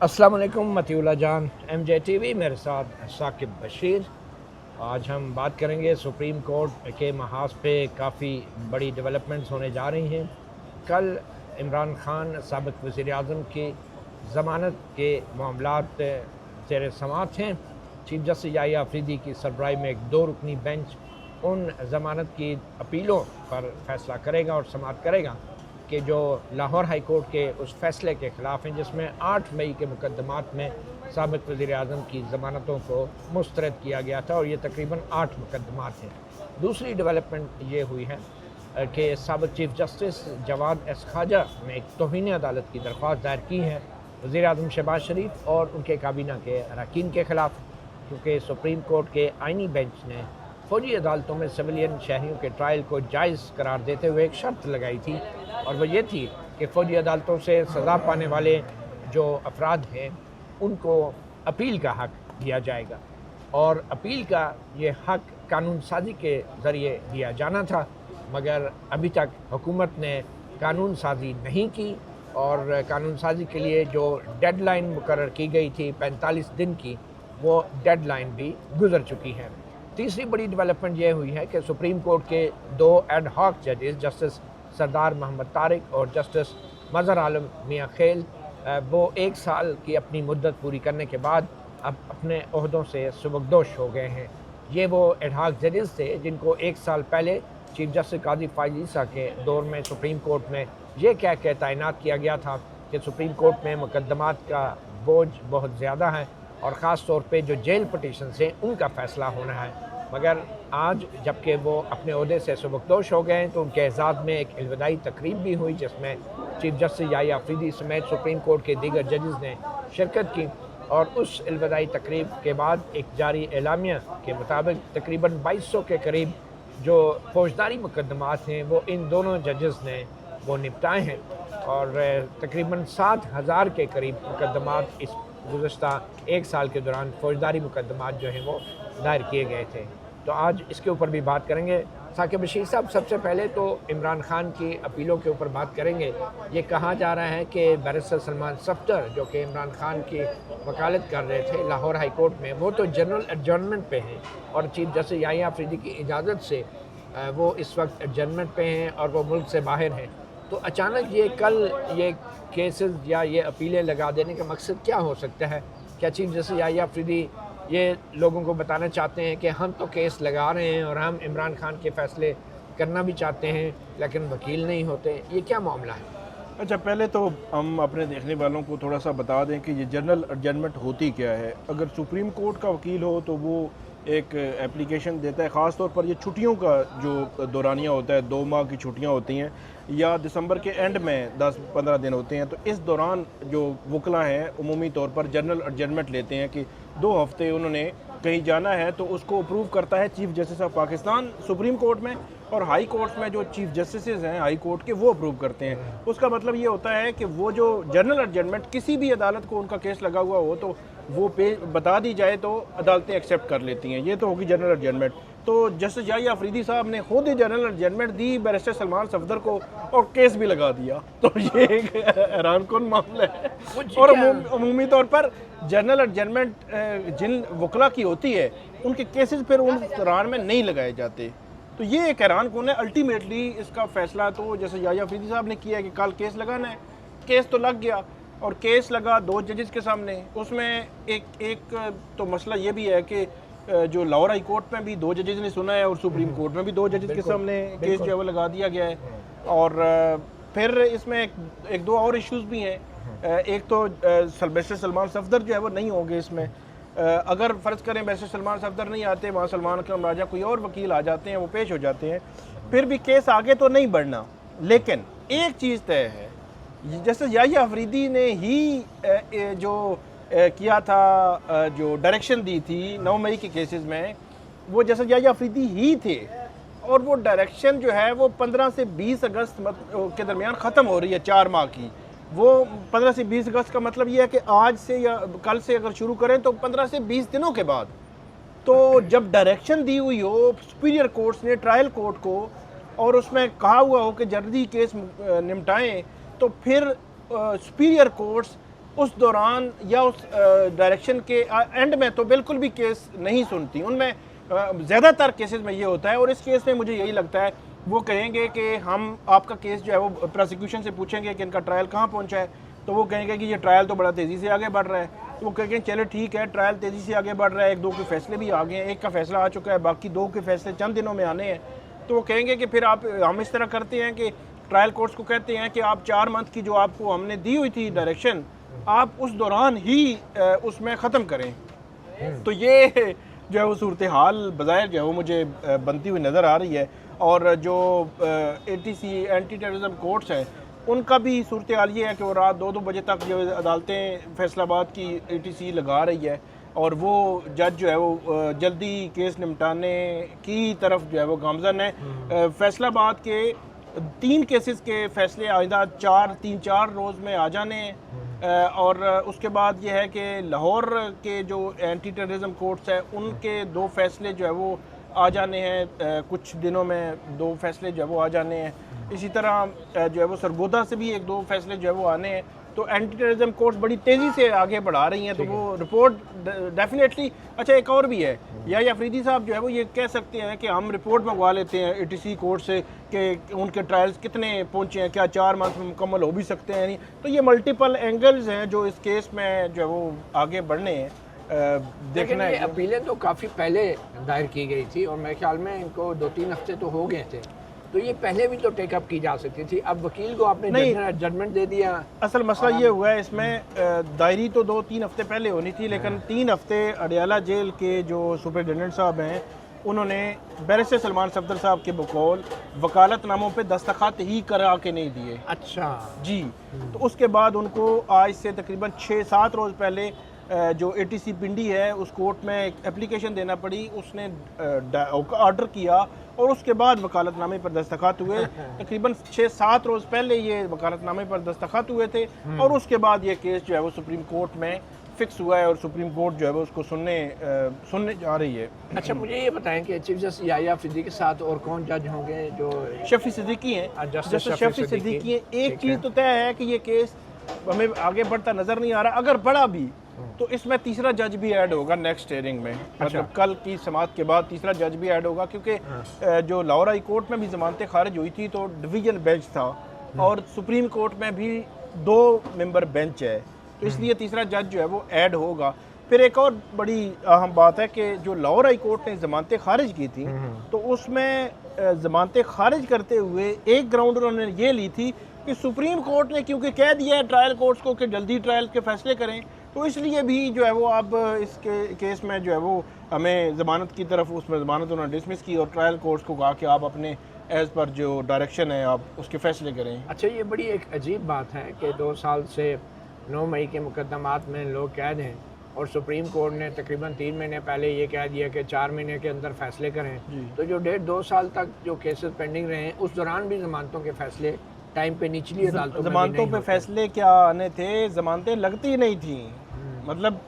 अस्सलाम वालेकुम मतीउल्लाह जान MJ TV मेरे साथ साकिब बशीर। आज हम बात करेंगे सुप्रीम कोर्ट के महाज पे काफ़ी बड़ी डेवलपमेंट्स होने जा रही हैं। कल इमरान खान साबिक़ वज़ीर आज़म की ज़मानत के मामलात ज़ेर समाअत हैं। चीफ जस्टिस याहिया अफरीदी की सरबराही में एक 2 रुकनी बेंच उन ज़मानत की अपीलों पर फैसला करेगा और समाअत करेगा कि जो लाहौर हाई कोर्ट के उस फैसले के ख़िलाफ़ हैं जिसमें 8 मई के मुकदमात में साबिक़ वज़ीर आज़म की ज़मानतों को मुस्तरद किया गया था और ये तकरीबन 8 मुकदमात हैं। दूसरी डेवलपमेंट ये हुई है कि साबिक़ चीफ जस्टिस जवाद एस खाजा ने एक तौहीन अदालत की दरख्वास्त दायर की है वज़ीर आज़म शहबाज शरीफ और उनके काबीना के अरकान के ख़िलाफ़, क्योंकि सुप्रीम कोर्ट के आइनी बेंच ने फ़ौजी अदालतों में सिविलियन शहरियों के ट्रायल को जायज़ करार देते हुए एक शर्त लगाई थी, और वह ये थी कि फ़ौजी अदालतों से सज़ा पाने वाले जो अफराद हैं उनको अपील का हक़ दिया जाएगा। और अपील का ये हक़ कानून साज़ी के ज़रिए दिया जाना था, मगर अभी तक हुकूमत ने कानून साज़ी नहीं की और कानून साज़ी के लिए जो डेडलाइन मुकर्रर की गई थी 45 दिन की, वो डेडलाइन भी गुज़र चुकी है। तीसरी बड़ी डेवलपमेंट ये हुई है कि सुप्रीम कोर्ट के 2 एड हॉक जजेस जस्टिस सरदार मोहम्मद तारिक और जस्टिस मज़हर आलम मियाँ खेल वो 1 साल की अपनी मुद्दत पूरी करने के बाद अब अपने ओहदों से सुबकदोश हो गए हैं। ये वो एड हॉक जजेस थे जिनको 1 साल पहले चीफ जस्टिस काजी फ़ाइज़ ईसा के दौर में सुप्रीम कोर्ट में ये कह के तैनात किया गया था कि सुप्रीम कोर्ट में मुकदमात का बोझ बहुत ज़्यादा है और ख़ास तौर पे जो जेल पटिशन हैं उनका फ़ैसला होना है। मगर आज जबकि वो अपने ओहदे से सुबकदोश हो गए हैं तो उनके एजाज़ में एक अलविदाई तकरीब भी हुई जिसमें चीफ जस्टिस याहिया अफरीदी समेत सुप्रीम कोर्ट के दीगर जजेस ने शिरकत की। और उस अलविदाई तकरीब के बाद एक जारी एलामिया के मुताबिक तकरीबन 2200 के करीब जो फौजदारी मुकदमात हैं वो इन दोनों जजेस ने वो निपटाए हैं और तकरीबन 7000 के करीब मुकदमात इस गुज़श्ता 1 साल के दौरान फौजदारी मुकदमात जो हैं वो दायर किए गए थे। तो आज इसके ऊपर भी बात करेंगे। साकिब बशीर साहब, सबसे पहले तो इमरान खान की अपीलों के ऊपर बात करेंगे। ये कहा जा रहा है कि बैरिस्टर सलमान सफदर जो कि इमरान खान की वकालत कर रहे थे लाहौर हाई कोर्ट में, वो तो जनरल एडजर्नमेंट पे हैं और चीफ जस्टिस याहिया अफरीदी की इजाज़त से वो इस वक्त एडजर्नमेंट पे हैं और वो मुल्क से बाहर हैं। तो अचानक ये कल ये केसेस या ये अपीलें लगा देने का मकसद क्या हो सकता है? क्या चीफ जस्टिस याहिया अफरीदी ये लोगों को बताना चाहते हैं कि हम तो केस लगा रहे हैं और हम इमरान खान के फ़ैसले करना भी चाहते हैं लेकिन वकील नहीं होते? ये क्या मामला है? अच्छा, पहले तो हम अपने देखने वालों को थोड़ा सा बता दें कि ये जनरल एडजर्नमेंट होती क्या है। अगर सुप्रीम कोर्ट का वकील हो तो वो एक एप्लीकेशन देता है, ख़ास तौर पर ये छुट्टियों का जो दौरानिया होता है, 2 माह की छुट्टियां होती हैं या दिसंबर के एंड में 10-15 दिन होते हैं, तो इस दौरान जो वकला हैं उमूमी तौर पर जनरल एडजर्नमेंट लेते हैं कि 2 हफ्ते उन्होंने कहीं जाना है तो उसको अप्रूव करता है chief justice of Pakistan supreme court में, और हाई कोर्ट में जो चीफ जस्टिस हैं हाई कोर्ट के वो अप्रूव करते हैं। उसका मतलब ये होता है कि वो जो जनरल एडजर्नमेंट किसी भी अदालत को उनका केस लगा हुआ हो तो वो पे बता दी जाए तो अदालतें एक्सेप्ट कर लेती हैं। ये तो होगी जनरल एडजर्नमेंट। तो जस्टिस याहिया अफरीदी साहब ने खुद ही जनरल एडजर्नमेंट दी बैरिस्टर सलमान सफदर को और केस भी लगा दिया। तो ये एक हैरानकुन मामला है। और अमूमी तौर पर जनरल एडजर्नमेंट जिन वकला की होती है उनके केसेस फिर उन दौरान में नहीं लगाए जाते। तो ये एक हैरानकुन है। अल्टीमेटली इसका फैसला तो जैसे याहिया अफरीदी साहब ने किया है कि कल केस लगाना है, केस तो लग गया और केस लगा 2 जजेस के सामने। उसमें एक तो मसला ये भी है कि जो लाहौर हाई कोर्ट में भी 2 जजेस ने सुना है और सुप्रीम कोर्ट में भी 2 जजेस के सामने केस जो है वो लगा दिया गया है। और फिर इसमें एक 2 और इश्यूज भी हैं। एक तो बैरिस्टर सलमान सफदर जो है वो नहीं होंगे इसमें। अगर फ़र्ज़ करें बैरिस्टर सलमान सफदर नहीं आते, वहाँ सलमान अकरम राजा कोई और वकील आ जाते हैं, वो पेश हो जाते हैं, फिर भी केस आगे तो नहीं बढ़ना। लेकिन एक चीज़ तय है, जैसे याहिया अफरीदी ने ही जो किया था, जो डायरेक्शन दी थी 9 मई के केसेस में, वो जैसे याहिया अफरीदी ही थे और वो डायरेक्शन जो है वो 15 से 20 अगस्त के दरमियान ख़त्म हो रही है, 4 माह की। वो 15 से 20 अगस्त का मतलब ये है कि आज से या कल से अगर शुरू करें तो 15 से 20 दिनों के बाद। तो जब डायरेक्शन दी हुई हो सुपीरियर कोर्ट्स ने ट्रायल कोर्ट को और उसमें कहा हुआ हो कि जल्दी केस निपटाएं, तो फिर सुपीरियर कोर्ट्स उस दौरान या उस डायरेक्शन के एंड में तो बिल्कुल भी केस नहीं सुनती। उनमें ज़्यादातर केसेस में ये होता है, और इस केस में मुझे यही लगता है वो कहेंगे कि हम आपका केस जो है वो प्रोसिक्यूशन से पूछेंगे कि इनका ट्रायल कहाँ पहुँचा है, तो वो कहेंगे कि ये ट्रायल तो बड़ा तेज़ी से आगे बढ़ रहा है। तो वो कहेंगे चलो ठीक है, ट्रायल तेज़ी से आगे बढ़ रहा है, एक दो के फैसले भी आ गए हैं, एक का फैसला आ चुका है, बाकी दो के फैसले चंद दिनों में आने हैं। तो वो कहेंगे कि फिर आप हम इस तरह करते हैं कि ट्रायल कोर्ट्स को कहते हैं कि आप 4 मंथ की जो आपको हमने दी हुई थी डायरेक्शन, आप उस दौरान ही उसमें ख़त्म करें। तो ये जो है वो सूरत हाल बज़ाहिर जो है वो मुझे बनती हुई नज़र आ रही है। और जो ATC एंटी टेररिज्म कोर्ट्स हैं, उनका भी सूरत हाल ये है कि वो रात 2-2 बजे तक जो अदालतें फैसलाबाद की ATC लगा रही है, और वो जज जो है वो जल्दी केस निपटाने की तरफ जो है वो गामजन है। फैसलाबाद के 3 केसेस के फैसले आइंदा 3-4 रोज़ में आ जाने हैं। और उसके बाद ये है कि लाहौर के जो एंटी टेररिज्म कोर्ट्स है, उनके 2 फैसले जो है वो आ जाने हैं, कुछ दिनों में 2 फैसले जो है वो आ जाने हैं। इसी तरह जो है वो सरगोदा से भी 1-2 फैसले जो है वो आने हैं। तो एंटी टेररिज्म कोर्ट्स बड़ी तेज़ी से आगे बढ़ा रही हैं, तो वो रिपोर्ट डेफिनेटली। अच्छा, एक और भी है, या अफरीदी साहब जो है वो ये कह सकते हैं कि हम रिपोर्ट मंगवा लेते हैं ATC कोर्ट से कि उनके ट्रायल्स कितने पहुंचे हैं, क्या 4 मंथ में मुकम्मल हो भी सकते हैं नहीं। तो ये मल्टीपल एंगल्स हैं जो इस केस में जो है वो आगे बढ़ने हैं। देखना है। अपीलें तो काफ़ी पहले दायर की गई थी, और मेरे ख्याल में इनको 2-3 हफ्ते तो हो गए थे, तो ये पहले भी तो टेकअप की जा सकती थी। अब वकील को आपने जजमेंट दे दिया। असल मसला ये हुआ है इसमें, दायरी तो 2-3 हफ्ते पहले होनी थी, लेकिन 3 हफ्ते अडियाला जेल के जो सुपरिटेंडेंट साहब हैं, उन्होंने बैरिस्टर सलमान सफदर साहब के बकौल वकालतनामों पे दस्तखत ही करा के नहीं दिए। अच्छा जी। तो उसके बाद उनको आज से तकरीबन 6-7 रोज़ पहले जो ATC पिंडी है उस कोर्ट में एक एप्लीकेशन देना पड़ी, उसने ऑर्डर किया और उसके बाद वकालतनामे पर दस्तखत हुए। तकरीबन 6-7 रोज़ पहले ये वकालतनामे पर दस्तखत हुए थे, और उसके बाद ये केस जो है वो सुप्रीम कोर्ट में फिक्स हुआ है, और सुप्रीम कोर्ट जो है वो उसको सुनने जा रही है। अच्छा, मुझे ये बताएं कि चीफ जस्टिस याह्या सिद्दीकी के साथ और कौन जज होंगे? जो शफी सिद्दीकी हैं, जस्टिस शफी सिद्दीकी हैं। एक चीज़ तो तय है कि ये केस हमें आगे बढ़ता नज़र नहीं आ रहा, अगर बढ़ा भी तो इसमें तीसरा जज भी ऐड होगा नेक्स्ट हियरिंग में। मतलब कल की समाअत के बाद तीसरा जज भी ऐड होगा, क्योंकि जो लाहौर हाई कोर्ट में भी ज़मानतें खारिज हुई थी तो डिवीजन बेंच था, और सुप्रीम कोर्ट में भी 2 मेंबर बेंच है, तो इसलिए तीसरा जज जो है वो ऐड होगा। फिर एक और बड़ी अहम बात है कि जो लाहौर हाई कोर्ट ने ज़मानतें खारिज की थी, तो उसमें ज़मानतें खारिज करते हुए एक ग्राउंड उन्होंने ये ली थी कि सुप्रीम कोर्ट ने क्योंकि कह दिया है ट्रायल कोर्ट्स को कि जल्दी ट्रायल के फैसले करें, तो इसलिए भी जो है वो अब इसके केस में जो है वो हमें ज़मानत की तरफ, उसमें ज़मानत उन्होंने डिसमिस की, और ट्रायल कोर्ट्स को कहा कि आप अपने एज़ पर जो डायरेक्शन है आप उसके फैसले करें। अच्छा, ये बड़ी एक अजीब बात है कि 2 साल से 9 मई के मुकदमात में लोग कैद हैं, और सुप्रीम कोर्ट ने तकरीबन 3 महीने पहले ये कह दिया कि 4 महीने के अंदर फैसले करें। तो जो 1.5-2 साल तक जो केसेस पेंडिंग रहे हैं, उस दौरान भी ज़मानतों के फैसले टाइम पे निचली अदालतों ज़मानतों पे फैसले क्या आने थे, ज़मानतें लगती नहीं थी। मतलब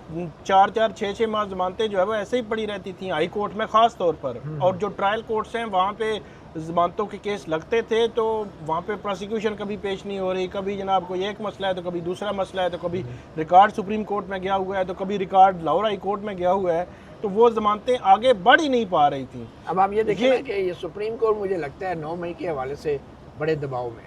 4-4, 6-6 माह ज़मानतें जो है वो ऐसे ही पड़ी रहती थी हाई कोर्ट में ख़ास तौर पर। और जो ट्रायल कोर्ट्स हैं वहाँ पे ज़मानतों के केस लगते थे, तो वहाँ पे प्रोसिक्यूशन कभी पेश नहीं हो रही, कभी जनाब कोई एक मसला है तो कभी दूसरा मसला है, तो कभी रिकॉर्ड सुप्रीम कोर्ट में गया हुआ है तो कभी रिकॉर्ड लाहौर हाई कोर्ट में गया हुआ है, तो वो ज़मानतें आगे बढ़ ही नहीं पा रही थी। अब आप ये देखिए कि ये सुप्रीम कोर्ट मुझे लगता है 9 मई के हवाले से बड़े दबाव में,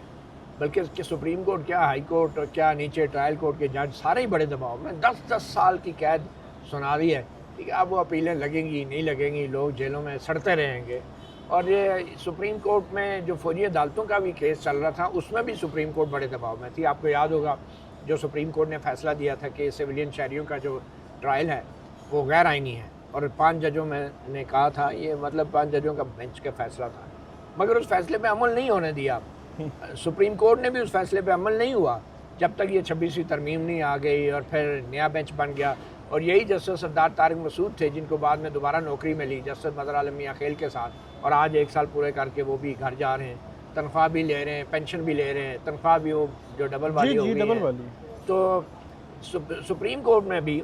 बल्कि कि सुप्रीम कोर्ट क्या, हाई कोर्ट और क्या, नीचे ट्रायल कोर्ट के जज सारे ही बड़े दबाव में। 10-10 साल की कैद सुना रही है, ठीक है। अब वो अपीलें लगेंगी नहीं लगेंगी, लोग जेलों में सड़ते रहेंगे। और ये सुप्रीम कोर्ट में जो फौजी अदालतों का भी केस चल रहा था, उसमें भी सुप्रीम कोर्ट बड़े दबाव में थी। आपको याद होगा जो सुप्रीम कोर्ट ने फैसला दिया था कि सिविलियन शहरियों का जो ट्रायल है वो गैर आइनी है, और 5 जजों में ने कहा था, ये मतलब 5 जजों का बेंच का फैसला था, मगर उस फैसले पे अमल नहीं होने दिया। सुप्रीम कोर्ट ने भी उस फैसले पे अमल नहीं हुआ जब तक ये 26वीं तरमीम नहीं आ गई, और फिर नया बेंच बन गया। और यही जस्टिस सरदार तारिक मसूद थे जिनको बाद में दोबारा नौकरी मिली जस्टिस मदर आलम मियां खेल के साथ, और आज 1 साल पूरे करके वो भी घर जा रहे हैं, तनख्वाह भी ले रहे हैं, पेंशन भी ले रहे हैं, तनख्वाह भी वो जो डबल वाली हो गई है। तो सुप्रीम कोर्ट में भी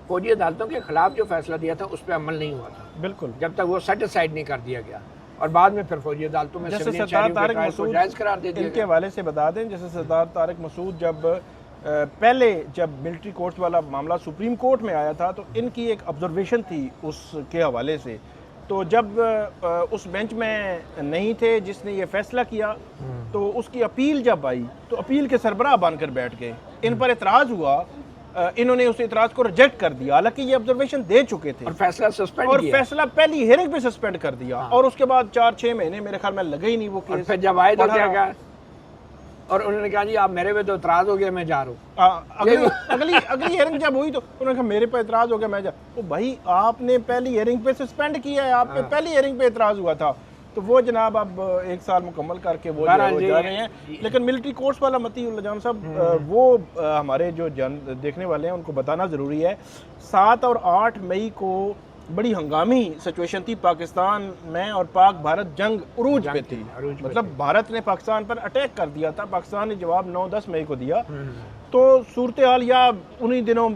फौजी अदालतों के खिलाफ जो फैसला दिया था उस पर अमल नहीं हुआ था, बिल्कुल, जब तक वो सेटिस्फाइड नहीं कर दिया गया। और बाद में फिर फौजी अदालतों में जैसे सरदार तारिक मसूद जायज़ करार दे दिया। इनके हवाले से बता दें, जैसे सरदार तारिक मसूद जब पहले जब मिलिट्री कोर्ट्स वाला मामला सुप्रीम कोर्ट में आया था तो इनकी एक ऑब्जर्वेशन थी उसके हवाले से। तो जब उस बेंच में नहीं थे जिसने ये फैसला किया, तो उसकी अपील जब आई तो अपील के सरबराह बनकर बैठ गए। इन पर एतराज़ हुआ, इन्होंने उस एतराज़ को रिजेक्ट कर दिया, हालांकि ये ऑब्जर्वेशन दे चुके थे और फैसला सस्पेंड और किया। फैसला पहली हियरिंग पे सस्पेंड कर दिया। और उसके बाद 4-6 महीने मेरे ख्याल में लगे ही नहीं वो और केस। फिर जब आए तो पढ़ा- क्या कहा, और उन्होंने कहा जी आप मेरे पे तो इतराज हो गया, मैं जा रहा हूँ। अगली हियरिंग जब हुई तो उन्होंने कहा मेरे पे एतराज़ हो गया, मैं जा। तो भाई आपने पहली हियरिंग पे सस्पेंड किया है, आप पे पहली हियरिंग पे एतराज़ हुआ था। तो वो जनाब अब 1 साल मुकम्मल करके वो बहरहाल जा रहे हैं। लेकिन मिलिट्री कोर्ट्स वाला मतीउल्लाह जान साहब, वो हमारे जो देखने वाले हैं उनको बताना ज़रूरी है। 7 और 8 मई को बड़ी हंगामी सिचुएशन थी पाकिस्तान में, और पाक भारत जंग उरूज पे थी। मतलब भारत ने पाकिस्तान पर अटैक कर दिया था, पाकिस्तान ने जवाब 9-10 मई को दिया। तो सूरत हाल या उन्हीं दिनों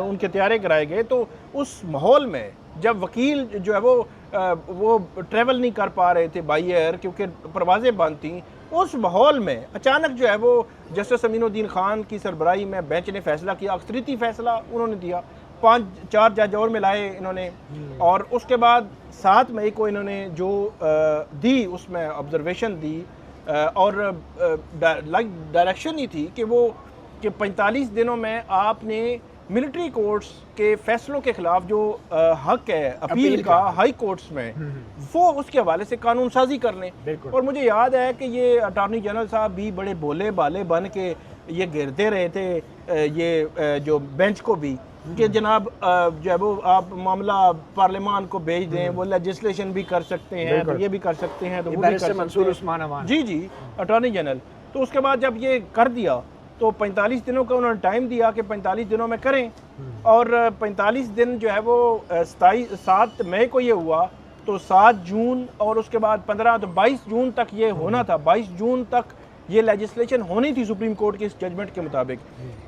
उनके तैयारे कराए गए। तो उस माहौल में जब वकील जो है वो ट्रेवल नहीं कर पा रहे थे बाई एयर क्योंकि परवाज़ें बंद थी, उस माहौल में अचानक जो है वो जस्टिस अमीनुद्दीन खान की सरबराही में बेंच ने फैसला किया, अक्सरीती फैसला उन्होंने दिया। 5-4 जज और मिलाए इन्होंने, और उसके बाद 7 मई को इन्होंने जो दी उसमें ऑब्जर्वेशन दी, और डायरेक्शन ही थी कि वो कि 45 दिनों में आपने मिलिट्री कोर्ट्स के फैसलों के खिलाफ जो हक है अपील का हाई कोर्ट्स में, वो उसके हवाले से कानून साजी कर लें। और मुझे याद है कि ये अटॉर्नी जनरल साहब भी बड़े भोले भाले बन के ये घेरते रहे थे ये जो बेंच को भी, कि जनाब जो है वो आप मामला पार्लियामान को भेज दें, वो लेजिस्लेशन भी कर सकते हैं, तो ये भी कर सकते हैं, तो वो भी कर सकते हैं। जी अटॉर्नी जनरल। तो उसके बाद जब ये कर दिया तो 45 दिनों का उन्होंने टाइम दिया कि 45 दिनों में करें, और 45 दिन जो है वो 7 मई को ये हुआ, तो 7 जून और उसके बाद 15, तो 22 जून तक ये होना था। 22 जून तक ये लेजिस्लेशन होनी थी सुप्रीम कोर्ट के इस जजमेंट के मुताबिक।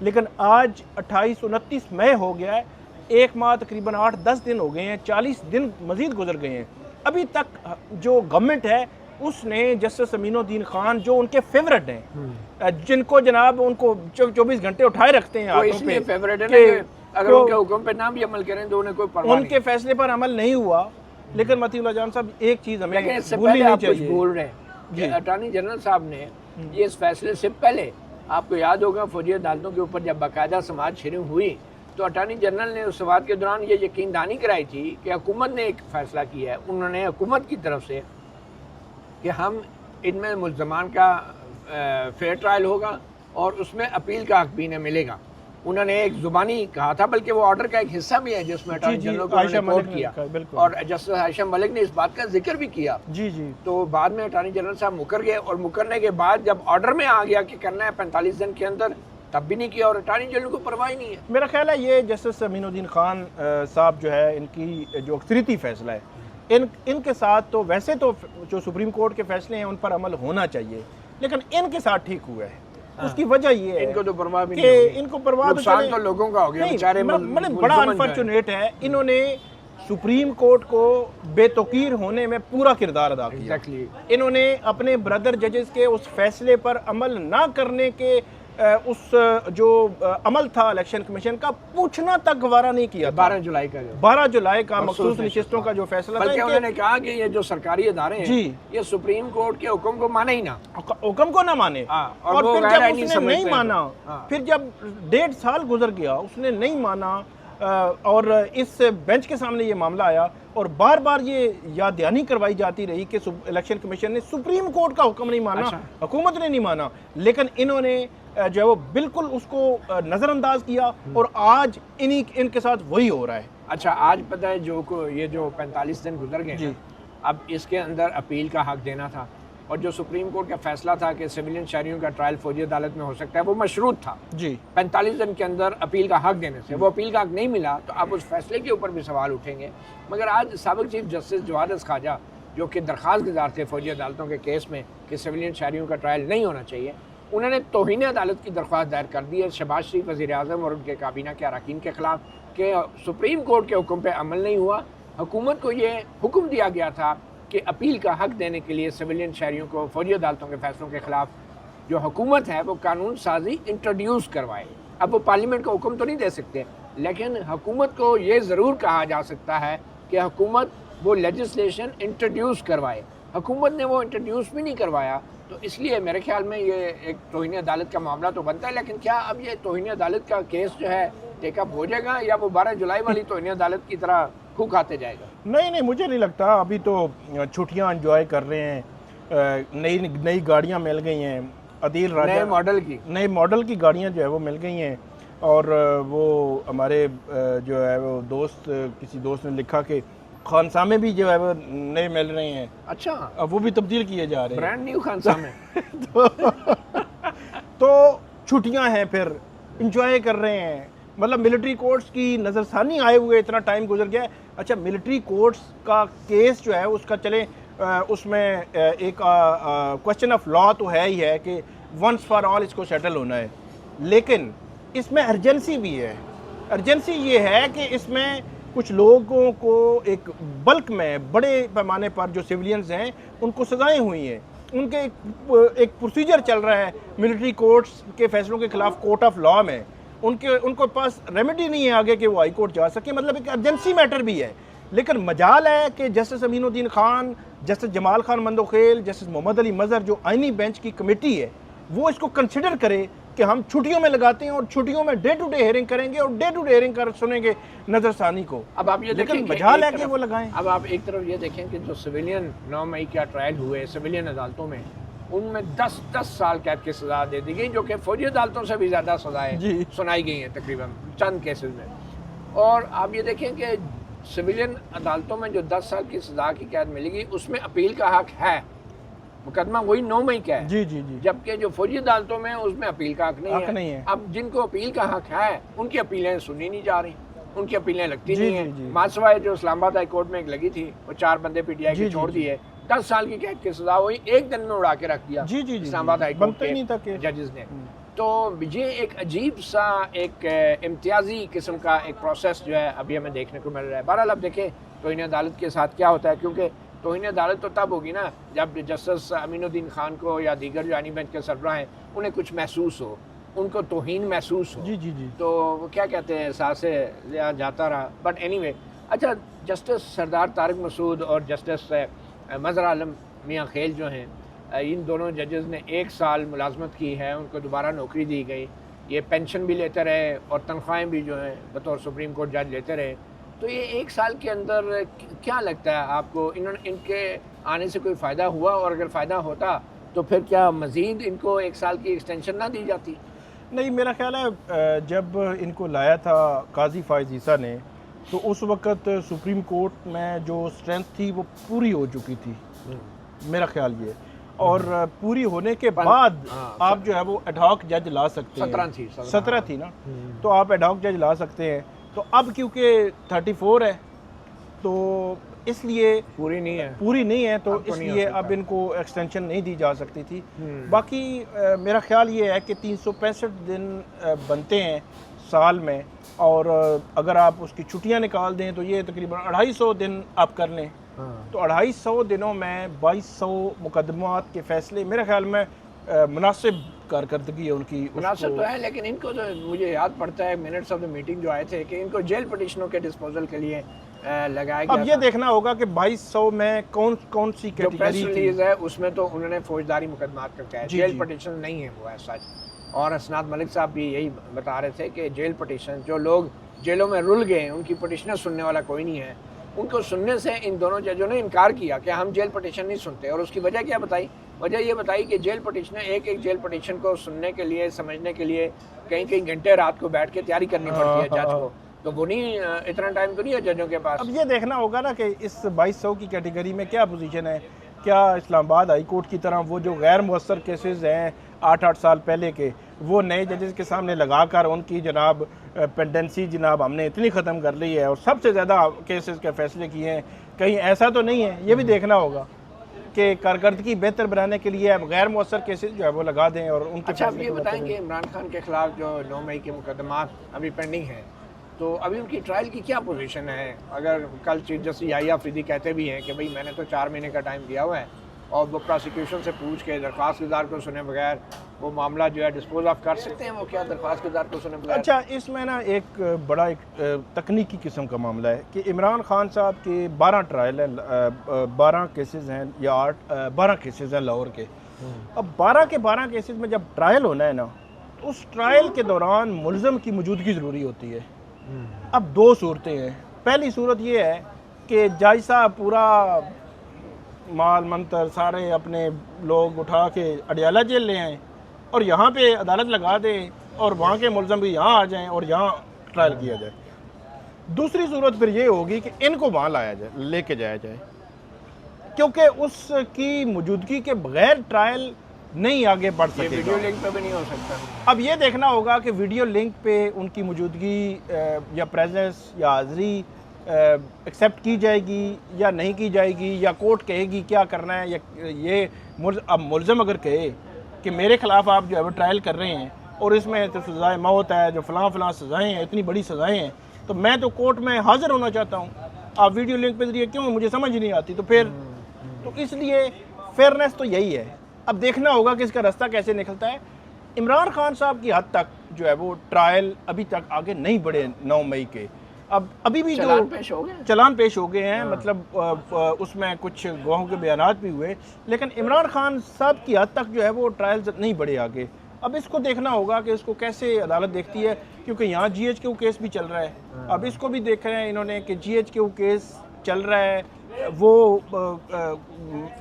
लेकिन आज 28-29 मई हो गया है, 1 माह तकरीबन 8-10 दिन हो गए हैं, 40 दिन मजीद गुजर गए हैं। अभी तक जो गवर्नमेंट है उसने जस्टिस अमीनुद्दीन खान जो उनके फेवरेट हैं, जिनको जनाब उनको 24 घंटे उठाए रखते हैं हाथों पे, फेवरेट है ना, अगर उनके हुक्म पे ना भी अमल करें तो उन्हें कोई परवाह उनके फैसले पर अमल नहीं हुआ। लेकिन मतीउल्लाह जान साहब एक चीज़ हमें भूलनी नहीं चाहिए। बोल रहे हैं अटॉर्नी जनरल साहब ने ये इस फैसले से पहले, आपको याद होगा फौजी अदालतों के ऊपर जब बाकायदा समाज हियरिंग हुई तो अटॉर्नी जनरल ने उस समाज के दौरान ये यकीन दहानी कराई थी कि हुकूमत ने एक फ़ैसला किया है, उन्होंने हुकूमत की तरफ से कि हम इनमें मुल्ज़मान का फेयर ट्रायल होगा और उसमें अपील का हक भी इन्हें मिलेगा। उन्होंने एक ज़ुबानी कहा था, बल्कि वो ऑर्डर का एक हिस्सा भी है जिसमें अटॉर्नी जनरल को उन्होंने कोट किया, और जस्टिस आयशा मलिक ने इस बात का जिक्र भी किया। तो बाद में अटॉर्नी जनरल साहब मुकर गए, और मुकरने के बाद जब ऑर्डर में आ गया कि करना है 45 दिन के अंदर, तब भी नहीं किया, और अटॉर्नी जनरल को परवाह ही नहीं है। मेरा ख्याल है ये जस्टिस अमीनुद्दीन खान साहब जो है, इनकी जो अक्सरीती फैसला है, इनके साथ तो वैसे तो जो सुप्रीम कोर्ट के फैसले हैं उन पर अमल होना चाहिए, लेकिन इनके साथ ठीक हुआ है। उसकी वजह ये है इनको तो परवाह भी कि नहीं, इनको परवाह तो लोगों का हो गया बेचारे। बड़ा अनफॉर्चुनेट है, इन्होंने सुप्रीम कोर्ट को बेतौकीर होने में पूरा किरदार अदा किया। इन्होंने अपने ब्रदर जजेस के उस फैसले पर अमल ना करने के उस जो अमल था इलेक्शन कमीशन का, पूछना तक गवारा नहीं किया। 12 जुलाई का मखसूस नशिस्तों का जो फैसला था, बल्कि उन्होंने कहा कि ये जो सरकारी इदारे हैं ये सुप्रीम कोर्ट के हुक्म को माने ही ना, हुक्म को ना माने। और फिर जब उसने नहीं माना, फिर जब 1.5 साल गुजर गया उसने नहीं माना, और इस बेंच के सामने ये मामला आया, और बार बार ये याद दहानी करवाई जाती रही कि इलेक्शन कमीशन ने सुप्रीम कोर्ट का हुक्म नहीं माना, हुकूमत ने नहीं माना, लेकिन इन्होंने जो है वो बिल्कुल उसको नज़रअंदाज किया, और आज इनके साथ वही हो रहा है। अच्छा, आज पता है ये जो 45 दिन गुजर गए, अब इसके अंदर अपील का हक देना था, और जो सुप्रीम कोर्ट का फैसला था कि सिविलियन शहरियों का ट्रायल फौजी अदालत में हो सकता है, वो मशरूत था 45 दिन के अंदर अपील का हक देने से। वो अपील का हक नहीं मिला तो अब उस फैसले के ऊपर भी सवाल उठेंगे। मगर आज साबिक चीफ जस्टिस जवाद खाजा, जो कि दरख्वास्त गुजार थे फौजी अदालतों के केस में कि सिविलियन शहरियों का ट्रायल नहीं होना चाहिए, उन्होंने तौहीन अदालत की दरख्वास्त दायर कर दी है शहबाज शरीफ वज़ीर आज़म और उनके काबीना के अरकान के ख़िलाफ़ कि सुप्रीम कोर्ट के हुक्म पर अमल नहीं हुआ। हुकूमत को ये हुक्म दिया गया था कि अपील का हक देने के लिए सिविलियन शहरियों को फौजी अदालतों के फैसलों के ख़िलाफ़ जो हुकूमत है वो कानून साजी इंट्रोड्यूस करवाए। अब वो पार्लियामेंट को हुक्म तो नहीं दे सकते, लेकिन हुकूमत को ये ज़रूर कहा जा सकता है कि हुकूमत वो लेजिस्लेशन इंट्रोड्यूस करवाए। हुकूमत ने वो इंट्रोड्यूस भी नहीं करवाया, तो इसलिए मेरे ख्याल में ये एक तौहीन अदालत का मामला तो बनता है। लेकिन क्या अब ये तौहीन अदालत का केस जो है टेकअप हो जाएगा, या वो 12 जुलाई वाली तौहीन अदालत की तरह खूब खाते जाएगा? नहीं, मुझे नहीं लगता। अभी तो छुट्टियां एंजॉय कर रहे हैं, नई नई गाड़ियां मिल गई हैं, अदील राजा नए मॉडल की गाड़ियां जो है वो मिल गई हैं। और वो हमारे जो है वो किसी दोस्त ने लिखा कि खानसामे भी जो है वो नए मिल रहे हैं। अच्छा, अब वो भी तब्दील किए जा रहे हैं, ब्रांड न्यू खानसामे। तो छुट्टियां हैं, फिर इंजॉय कर रहे हैं। मतलब मिलिट्री कोर्ट्स की नज़रसानी आए हुए इतना टाइम गुजर गया है। अच्छा, मिलिट्री कोर्ट्स का केस जो है उसका चले, उसमें एक क्वेश्चन ऑफ लॉ तो है ही है कि वंस फॉर ऑल इसको सेटल होना है, लेकिन इसमें अर्जेंसी भी है। अर्जेंसी ये है कि इसमें कुछ लोगों को एक बल्क में बड़े पैमाने पर जो सिविलियंस हैं उनको सजाएं हुई हैं, उनके एक प्रोसीजर चल रहा है मिलिट्री कोर्ट्स के फैसलों के खिलाफ कोर्ट ऑफ लॉ में। उनको पास रेमेडी नहीं है आगे कि वो हाई कोर्ट जा सके। मतलब एक अर्जेंसी मैटर भी है। लेकिन मजाल है कि justice Aminuddin Khan, justice Jamal Khan Mandokhel, justice Mohammad Ali Mazhar, जो आइनी बेंच की कमेटी है, वो इसको कंसिडर करे कि हम छुट्टियों में लगाते हैं और छुट्टियों में डे टू डे हेयरिंग करेंगे और डे टू डे हेयरिंग कर सुनेंगे नजरसानी को। अब आप ये लेकिन मजाल है कि वो लगाएं। अब आप एक तरफ ये देखें कि जो सिविलियन 9 मई का ट्रायल हुए सिविलियन अदालतों में, उनमें 10 साल कैद की सजा दे दी गई, जो कि फौजी अदालतों से भी ज़्यादा सजाएं सुनाई गई हैं तकरीबन चंद केसेस में। और आप ये देखें कि सिविलियन अदालतों में जो 10 साल की सजा की कैद मिलेगी उसमें अपील का हक है। मुकदमा वही 9 मई का है, जी। जबकि जो फौजी अदालतों में उसमें अपील का हक नहीं है। अब जिनको अपील का हक है उनकी अपीलें सुनी नहीं जा रही, उनकी अपीलें लगती नहीं है। मासवाए जो इस्लामाबाद हाई कोर्ट में एक लगी थी, वो 4 बंदे पीटीआई के छोड़ दिए, 10 साल की कैद की सजा वही एक दिन में उड़ा के रख दिया इस्लामाबाद हाई कोर्ट के जजेस ने। तो ये एक अजीब सा एक इम्तियाजी किस्म का एक प्रोसेस जो है अभी हमें देखने को मिल रहा है। बहरहाल अब देखें तौहीन अदालत के साथ क्या होता है, क्योंकि तौहीन अदालत तो तब होगी ना जब जस्टिस अमीनुद्दीन खान को या दीगर जो आइनी बेंच के सरबराह हैं उन्हें कुछ महसूस हो, उनको तौहीन महसूस हो। जी। तो वो क्या कहते हैं, सांसें लिया जाता रहा। बट एनीवे, अच्छा, जस्टिस सरदार तारिक मसूद और जस्टिस मज़हर आलम मियाँ खेल जो हैं, इन दोनों जजेस ने 1 साल मुलाजमत की है, उनको दोबारा नौकरी दी गई, ये पेंशन भी लेते रहे और तनख्वाहें भी जो हैं बतौर सुप्रीम कोर्ट जज लेते रहे। तो ये 1 साल के अंदर क्या लगता है आपको, इनके आने से कोई फ़ायदा हुआ? और अगर फ़ायदा होता तो फिर क्या मज़ीद इनको 1 साल की एक्सटेंशन ना दी जाती? नहीं, मेरा ख्याल है जब इनको लाया था काजी फायज़ ईसा ने, तो उस वक़्त सुप्रीम कोर्ट में जो स्ट्रेंथ थी वो पूरी हो चुकी थी, मेरा ख्याल ये। और पूरी होने के बाद आप जो है वो एडहॉक जज ला सकते हैं। 17 थी ना, तो आप एडहॉक जज ला सकते हैं। तो अब क्योंकि 34 है तो इसलिए पूरी नहीं है तो इसलिए अब इनको एक्सटेंशन नहीं दी जा सकती थी। बाकी मेरा ख्याल ये है कि 365 दिन बनते हैं साल में, और अगर आप उसकी छुट्टियां निकाल दें तो ये तकरीबन 250 दिन आप कर लें। तो 250 दिनों में 2200 मुकदमात के फैसले मेरे ख्याल में मुनासिब कारकर्दगी है उनकी। मुनासिब तो है, लेकिन इनको तो मुझे याद पड़ता है मिनट्स ऑफ द मीटिंग जो आए थे कि इनको जेल पिटिशनों के डिस्पोजल के लिए लगाया गया। अब ये देखना होगा कि 2200 में कौन सी कैटेगरी रिलीज है, उसमें तो उन्होंने फौजदारी मुकदमात का कहा है, जेल पिटिशन नहीं है वो ऐसा। और असनाद मलिक साहब भी यही बता रहे थे कि जेल पिटिशन, जो लोग जेलों में रुल गए उनकी पिटिशनर सुनने वाला कोई नहीं है, उनको सुनने से इन दोनों जजों ने इनकार किया कि हम जेल पिटिशन नहीं सुनते। और उसकी वजह क्या बताई? वजह ये बताई कि जेल पिटिशनर एक जेल पिटिशन को सुनने के लिए, समझने के लिए कई घंटे रात को बैठ के तैयारी करनी पड़ती है जज को, तो वो नहीं, इतना टाइम तो नहीं है जजों के पास। अब ये देखना होगा ना कि इस 2200 की कैटेगरी में क्या पोजीशन है। क्या इस्लामाबाद हाई कोर्ट की तरह वो जो गैर मुअस्सर केसेस हैं 8-8 साल पहले के, वो नए जजेस के सामने लगाकर उनकी जनाब पेंडेंसी जनाब हमने इतनी ख़त्म कर ली है और सबसे ज़्यादा केसेस के फैसले किए हैं, कहीं ऐसा तो नहीं है? ये भी देखना होगा कि कारकर्दगी बेहतर बनाने के लिए अब गैर मुअस्सर केसेस जो है वो लगा दें और उनके। अच्छा, आप ये बताएंगे इमरान खान के खिलाफ जो 9 मई के मुकदमा अभी पेंडिंग हैं, तो अभी उनकी ट्रायल की क्या पोजीशन है? अगर कल चीफ जस्टिस याहिया अफरीदी कहते भी हैं कि भाई मैंने तो 4 महीने का टाइम दिया हुआ है और वो प्रोसिक्यूशन से पूछ के दरख्वास्त गुजार को सुने बगैर वो मामला जो है डिस्पोज ऑफ कर सकते हैं? वो क्या दरख्वास्त गुजार को सुने बगैर? अच्छा, इसमें ना एक बड़ा तकनीकी किस्म का मामला है कि इमरान खान साहब के 12 ट्रायल हैं, 12 केसेस हैं या 12 केसेस हैं लाहौर के। अब 12 के 12 केसेस में जब ट्रायल होना है ना, तो उस ट्रायल के दौरान मुलज़म की मौजूदगी ज़रूरी होती है। अब दो सूरतें हैं। पहली सूरत ये है कि जज साहब पूरा माल मंतर सारे अपने लोग उठा के अडयाला जेल ले आएँ और यहाँ पे अदालत लगा दें और वहाँ के मुलज़म भी यहाँ आ जाएं और यहाँ ट्रायल किया जाए। दूसरी सूरत फिर ये होगी कि इनको वहाँ लाया जाए, लेके जाया जाए, क्योंकि उसकी मौजूदगी के बगैर ट्रायल नहीं आगे बढ़ सकेगा। वीडियो लिंक पे भी नहीं हो सकता। अब ये देखना होगा कि वीडियो लिंक पे उनकी मौजूदगी या प्रेजेंस या हाज़िरी एक्सेप्ट की जाएगी या नहीं की जाएगी, या कोर्ट कहेगी क्या करना है, या ये अब मुलज़म अगर कहे कि मेरे ख़िलाफ़ आप जो है वो ट्रायल कर रहे हैं और इसमें तो सज़ाए मौत है, जो फ़लाँ सज़ाएँ हैं, इतनी बड़ी सज़ाएँ हैं, तो मैं तो कोर्ट में हाज़िर होना चाहता हूँ, आप वीडियो लिंक पे जरिए क्यों, मुझे समझ ही नहीं आती। तो फिर तो इसलिए फेयरनेस तो यही है। अब देखना होगा कि इसका रास्ता कैसे निकलता है। इमरान खान साहब की हद तक जो है वो ट्रायल अभी तक आगे नहीं बढ़े 9 मई के। अब अभी भी जो चलान पेश हो गए हैं, मतलब उसमें कुछ गवाहों के बयानात भी हुए, लेकिन इमरान खान साहब की हद तक जो है वो ट्रायल नहीं बढ़े आगे। अब इसको देखना होगा कि इसको कैसे अदालत देखती है, क्योंकि यहाँ GHQ केस भी चल रहा है। अब इसको भी देख रहे हैं इन्होंने कि GHQ केस चल रहा है, वो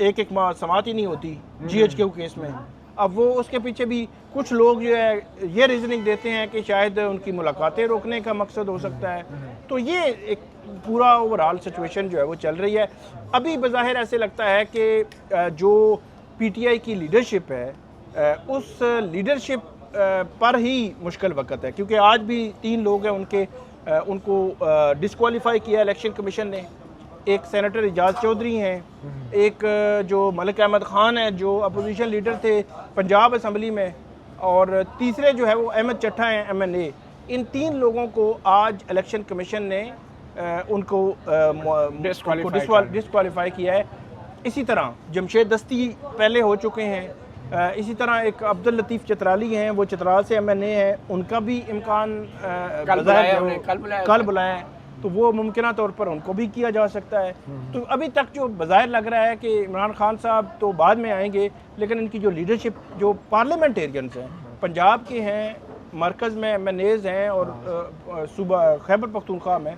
एक माह समात ही नहीं होती GHQ केस में। अब वो उसके पीछे भी कुछ लोग जो है ये रीजनिंग देते हैं कि शायद उनकी मुलाकातें रोकने का मकसद हो सकता है। तो ये एक पूरा ओवरऑल सिचुएशन जो है वो चल रही है। अभी बज़ाहिर ऐसे लगता है कि जो PTI की लीडरशिप है उस लीडरशिप पर ही मुश्किल वक्त है, क्योंकि आज भी 3 लोग हैं उनको डिस्क्वालीफाई किया इलेक्शन कमीशन ने। एक सेनेटर एजाज चौधरी हैं, एक जो मलिक अहमद ख़ान है जो अपोजिशन लीडर थे पंजाब असम्बली में, और तीसरे जो है वो अहमद चट्टा हैं MNA। इन 3 लोगों को आज इलेक्शन कमीशन ने उनको डिस्क्वालीफाई किया है। इसी तरह जमशेद दस्ती पहले हो चुके हैं। इसी तरह एक अब्दुल लतीफ़ चतराली हैं, वो चतराल से MNA है, उनका भी इम्कान कल बुलाया है, तो वो मुमकिन तौर पर उनको भी किया जा सकता है। तो अभी तक जो बज़ाहिर लग रहा है कि इमरान खान साहब तो बाद में आएंगे, लेकिन इनकी जो लीडरशिप जो पार्लियामेंटेरियंस हैं, पंजाब के हैं, मरकज़ में MNAs हैं और सूबा खैबर पख्तूनख्वा में,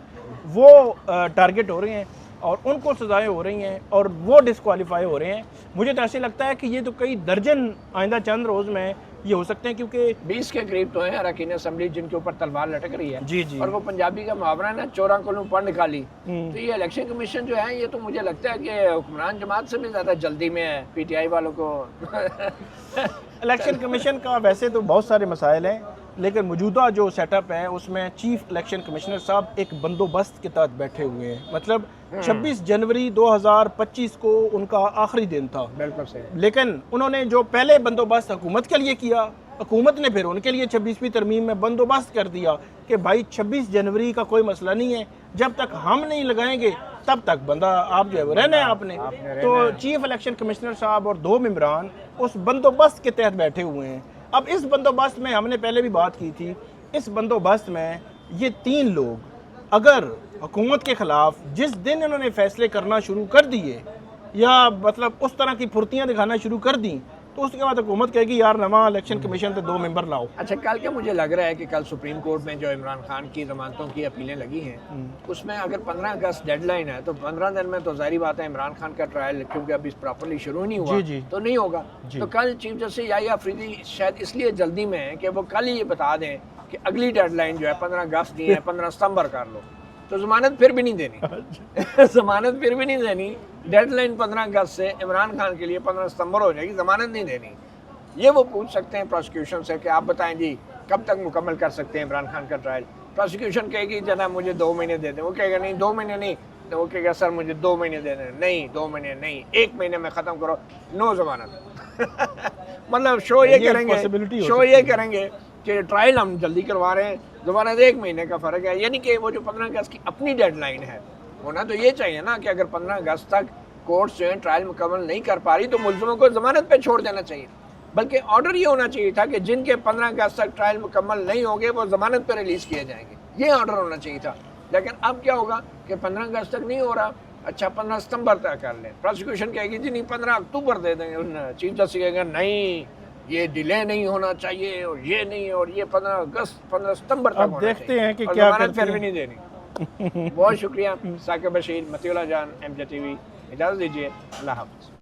वो टारगेट हो रहे हैं और उनको सज़ाएँ हो रही हैं और वो डिस्क्वालीफाई हो रहे हैं। मुझे तो ऐसे लगता है कि ये तो कई दर्जन आइंदा चंद रोज़ में ये हो सकते हैं, क्योंकि 20 के करीब तो हैं अरकान असेंबली जिनके ऊपर तलवार लटक रही है। जी। और वो पंजाबी का मुहावरा है ना, चोरा को पढ़ निकाली। तो ये इलेक्शन कमीशन जो है ये तो मुझे लगता है कि हुक्मरान जमात से भी ज़्यादा जल्दी में है PTI वालों को। इलेक्शन कमीशन का वैसे तो बहुत सारे मसाइल हैं, लेकिन मौजूदा जो सेटअप है उसमें चीफ इलेक्शन कमिश्नर साहब एक बंदोबस्त के तहत बैठे हुए हैं। मतलब 26 जनवरी 2025 को उनका आखिरी दिन था। बिल्कुल सही। लेकिन उन्होंने जो पहले बंदोबस्त हुकूमत के लिए किया, हुकूमत ने फिर उनके लिए 26वीं तरमीम में बंदोबस्त कर दिया कि भाई 26 जनवरी का कोई मसला नहीं है, जब तक हम नहीं लगाएंगे तब तक बंदा आप जो है वो रहना है आपने। तो चीफ इलेक्शन कमिश्नर साहब और 2 मेंबरान उस बंदोबस्त के तहत बैठे हुए हैं। अब इस बंदोबस्त में हमने पहले भी बात की थी, इस बंदोबस्त में ये 3 लोग अगर हुकूमत के ख़िलाफ़ जिस दिन इन्होंने फ़ैसले करना शुरू कर दिए या मतलब उस तरह की फुर्तियाँ दिखाना शुरू कर दी, तो उसके बाद हुकूमत कहेगी यार नवा इलेक्शन कमीशन से 2 मेंबर लाओ। अच्छा, कल क्या मुझे लग रहा है कि कल सुप्रीम कोर्ट में जो इमरान खान की जमानतों की अपीलें लगी हैं, उसमें अगर 15 अगस्त डेडलाइन है तो 15 दिन में तो जाहिर बात है इमरान खान का ट्रायल, क्योंकि अभी प्रॉपरली शुरू नहीं हुआ, तो नहीं होगा। तो कल चीफ जस्टिस याहिया अफरीदी शायद इसलिए जल्दी में है कि वो कल ही ये बता दें कि अगली डेडलाइन जो है 15 अगस्त नहीं है, 15 सितंबर कर लो, तो जमानत फिर भी नहीं देनी। जमानत फिर भी नहीं देनी। डेडलाइन 15 अगस्त से इमरान खान के लिए 15 सितंबर हो जाएगी, जमानत नहीं देनी। ये वो पूछ सकते हैं प्रोसिक्यूशन से कि आप बताएं जी कब तक मुकम्मल कर सकते हैं इमरान खान का ट्रायल। प्रोसिक्यूशन कहेगी जना मुझे 2 महीने दे दें, वो कहेगा नहीं 2 महीने नहीं, तो वो कहेगा सर मुझे 2 महीने दे दें, नहीं 2 महीने नहीं, 1 महीने में ख़त्म करो, नो जमानत। मतलब शो ये करेंगे कि ट्रायल हम जल्दी करवा रहे हैं, जमानत 1 महीने का फ़र्क है। यानी कि वो जो 15 अगस्त की अपनी डेडलाइन है, होना तो ये चाहिए ना कि अगर 15 अगस्त तक कोर्ट्स जो है ट्रायल मुकम्मल नहीं कर पा रही तो मुलजमों को जमानत पे छोड़ देना चाहिए, बल्कि ऑर्डर ये होना चाहिए था कि जिनके 15 अगस्त तक ट्रायल मुकम्मल नहीं होंगे वो जमानत पर रिलीज़ किए जाएंगे, ये ऑर्डर होना चाहिए था। लेकिन अब क्या होगा कि 15 अगस्त तक नहीं हो रहा, अच्छा 15 सितंबर तक कर लें। प्रोसिक्यूशन कहेगी जी नहीं 15 अक्टूबर दे देंगे, चीफ जस्टिस कहेगा नहीं ये डिले नहीं होना चाहिए और ये नहीं, और ये 15 अगस्त 15 सितंबर तक अब देखते हैं कि और क्या जमानत करते फिर भी हैं। नहीं देनी। बहुत शुक्रिया साकिब बशीर, मतीउल्लाह जान, MJ TV, इजाज़त दीजिए, अल्लाह हाफ़िज़।